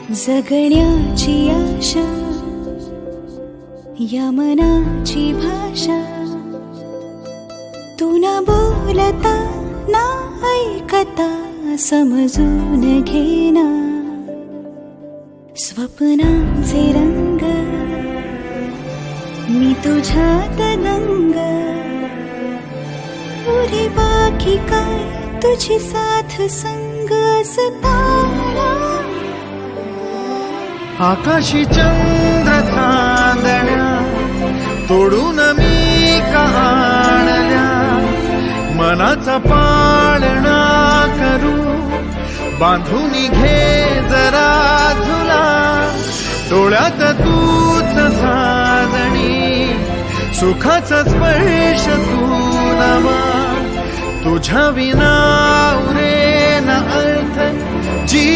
जगण्याची आशा या मनाची भाषा, तू न बोलता ना ऐकता समजून घेना. स्वप्नांचे रंग मी तुझ्यात दंग, पुढे बाकी काय तुझी साथ संग असताना. आकाशी चंद्र चांदण्या तोडून मी कहाणल्या, मनाचा पाळणा करू बांधून घे जरा झुला. डोळ्यात तूच साजणी, सुखाचा स्पर्श तू नवा. तुझ्या विना उरेना अर्थ जी